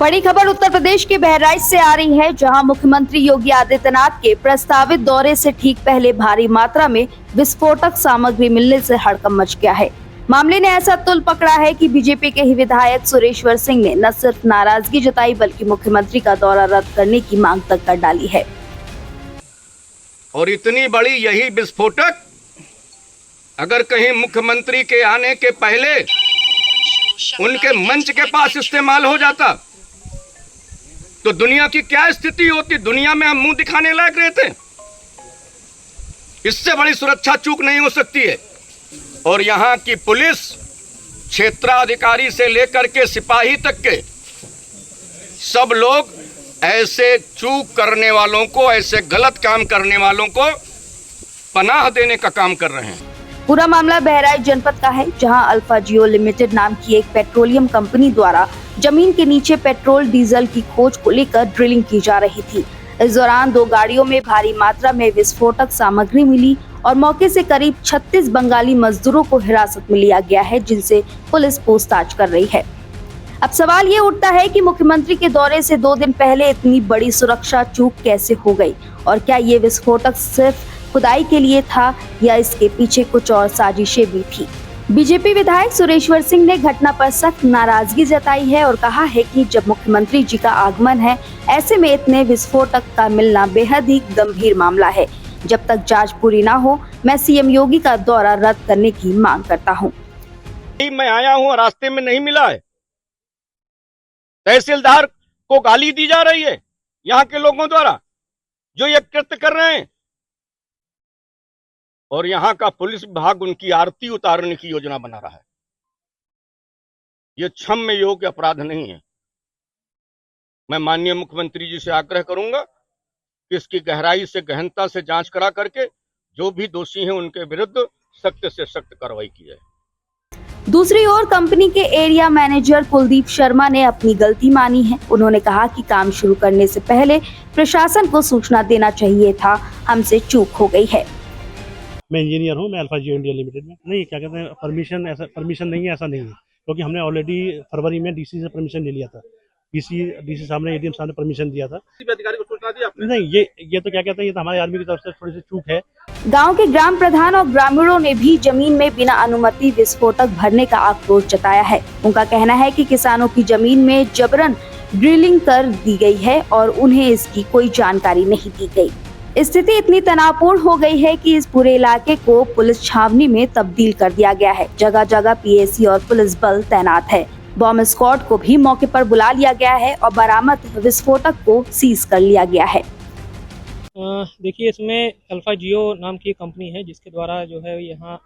बड़ी खबर उत्तर प्रदेश के बहराइच से आ रही है, जहां मुख्यमंत्री योगी आदित्यनाथ के प्रस्तावित दौरे से ठीक पहले भारी मात्रा में विस्फोटक सामग्री मिलने से हड़कंप मच गया है। मामले ने ऐसा तुल पकड़ा है कि बीजेपी के ही विधायक सुरेश्वर सिंह ने न सिर्फ नाराजगी जताई बल्कि मुख्यमंत्री का दौरा रद्द करने की मांग तक कर डाली है। और इतनी बड़ी यही विस्फोटक अगर कहीं मुख्यमंत्री के आने के पहले उनके मंच के पास इस्तेमाल हो जाता तो दुनिया की क्या स्थिति होती। दुनिया में हम मुंह दिखाने लायक रहते। इससे बड़ी सुरक्षा चूक नहीं हो सकती है। और यहाँ की पुलिस क्षेत्राधिकारी से लेकर के सिपाही तक के सब लोग ऐसे चूक करने वालों को, ऐसे गलत काम करने वालों को पनाह देने का काम कर रहे हैं। पूरा मामला बहराइच जनपद का है, जहां अल्फा जियो लिमिटेड नाम की एक पेट्रोलियम कंपनी द्वारा जमीन के नीचे पेट्रोल डीजल की खोज को लेकर ड्रिलिंग की जा रही थी। इस दौरान 2 गाड़ियों में भारी मात्रा में विस्फोटक सामग्री मिली और मौके से करीब 36 बंगाली मजदूरों को हिरासत में लिया गया है, जिनसे पुलिस पूछताछ कर रही है। अब सवाल ये उठता है कि मुख्यमंत्री के दौरे से 2 दिन पहले इतनी बड़ी सुरक्षा चूक कैसे हो गई और क्या ये विस्फोटक सिर्फ खुदाई के लिए था या इसके पीछे कुछ और साजिशें भी थी। बीजेपी विधायक सुरेश्वर सिंह ने घटना पर सख्त नाराजगी जताई है और कहा है कि जब मुख्यमंत्री जी का आगमन है, ऐसे में इतने विस्फोटक का मिलना बेहद ही गंभीर मामला है। जब तक जांच पूरी ना हो, मैं सीएम योगी का दौरा रद्द करने की मांग करता हूं। मैं आया हूं, रास्ते में नहीं मिला है। तहसीलदार को गाली दी जा रही है यहाँ के लोगों द्वारा जो ये कृत्य कर रहे हैं, और यहाँ का पुलिस विभाग उनकी आरती उतारने की योजना बना रहा है। ये क्षम्य योग्य अपराध नहीं है। मैं माननीय मुख्यमंत्री जी से आग्रह करूंगा कि इसकी गहराई से, गहनता से जांच करा करके जो भी दोषी हैं उनके विरुद्ध सख्त से सख्त कार्रवाई की जाए। दूसरी ओर कंपनी के एरिया मैनेजर कुलदीप शर्मा ने अपनी गलती मानी है। उन्होंने कहा कि काम शुरू करने से पहले प्रशासन को सूचना देना चाहिए था, हमसे चूक हो गई है। मैं इंजीनियर हूँ, मैं अल्फा जियो इंडिया लिमिटेड में। नहीं, क्या कहते हैं, परमिशन नहीं है, ऐसा नहीं है, क्योंकि हमने ऑलरेडी फरवरी में डीसी से परमिशन ले लिया था। डीसी साहब ने, एडीएम साहब ने परमिशन दिया था। अधिकारी को सूचना दी आपने? नहीं, ये तो क्या कहते हैं, ये तो हमारे आदमी की तरफ से थोड़ी सी चूक है। गांव के ग्राम प्रधान और ग्रामीणों ने भी जमीन में बिना अनुमति विस्फोटक भरने का आक्रोश जताया है। उनका कहना है कि किसानों की जमीन में जबरन ड्रिलिंग कर दी गई है और उन्हें इसकी कोई जानकारी नहीं दी गई। स्थिति इतनी तनावपूर्ण हो गई है कि इस पूरे इलाके को पुलिस छावनी में तब्दील कर दिया गया है। जगह जगह पीएसी और पुलिस बल तैनात है। बॉम्ब स्क्वाड को भी मौके पर बुला लिया गया है और बरामद विस्फोटक को सीज कर लिया गया है। देखिए, इसमें अल्फा जियो नाम की कंपनी है जिसके द्वारा जो है यहाँ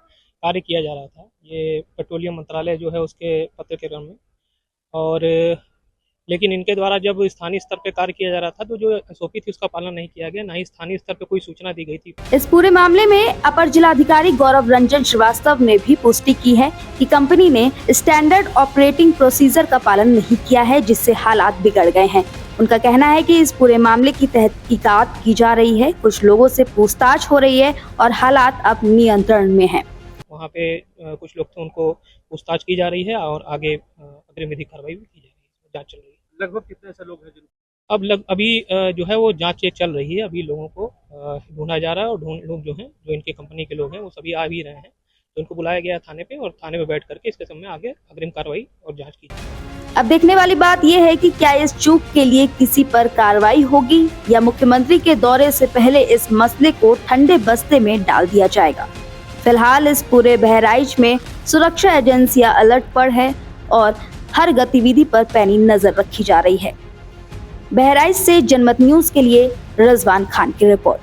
कार्य किया जा रहा था। ये पेट्रोलियम मंत्रालय जो है उसके पत्र के क्रम में, और लेकिन इनके द्वारा जब स्थानीय स्तर पे कार्य किया जा रहा था तो जो एसओपी थी उसका पालन नहीं किया गया, ना ही स्थानीय स्तर पे कोई सूचना दी गई थी। इस पूरे मामले में अपर जिलाधिकारी गौरव रंजन श्रीवास्तव ने भी पुष्टि की है कि कंपनी ने स्टैंडर्ड ऑपरेटिंग प्रोसीजर का पालन नहीं किया है, जिससे हालात बिगड़ गए हैं। उनका कहना है कि इस पूरे मामले की तहकीकात की जा रही है, कुछ लोगों से पूछताछ हो रही है और हालात अब नियंत्रण में है। वहाँ पे कुछ लोग थे, उनको पूछताछ की जा रही है और आगे अग्रिम विधिक कार्रवाई भी की जा रही है, जाँच चल रही है। लगभग कितने ऐसे लोग हैं अभी जो है वो जांच चल रही है। अभी लोगों को ढूंढा जा रहा है और लोग जो हैं, जो इनके कंपनी के लोग हैं, वो सभी आ भी रहे हैं। तो उनको बुलाया गया थाने पे और थाने में बैठ करके इसके संबंध में आगे अग्रिम कार्रवाई और जांच की जाएगी। अब देखने वाली बात यह है कि क्या इस चूक के लिए किसी पर कार्रवाई होगी या मुख्यमंत्री के दौरे से पहले इस मसले को ठंडे बस्ते में डाल दिया जाएगा। फिलहाल इस पूरे बहराइच में सुरक्षा एजेंसियां अलर्ट पर है और हर गतिविधि पर पैनी नजर रखी जा रही है। बहराइच से जनमत न्यूज के लिए रजवान खान की रिपोर्ट।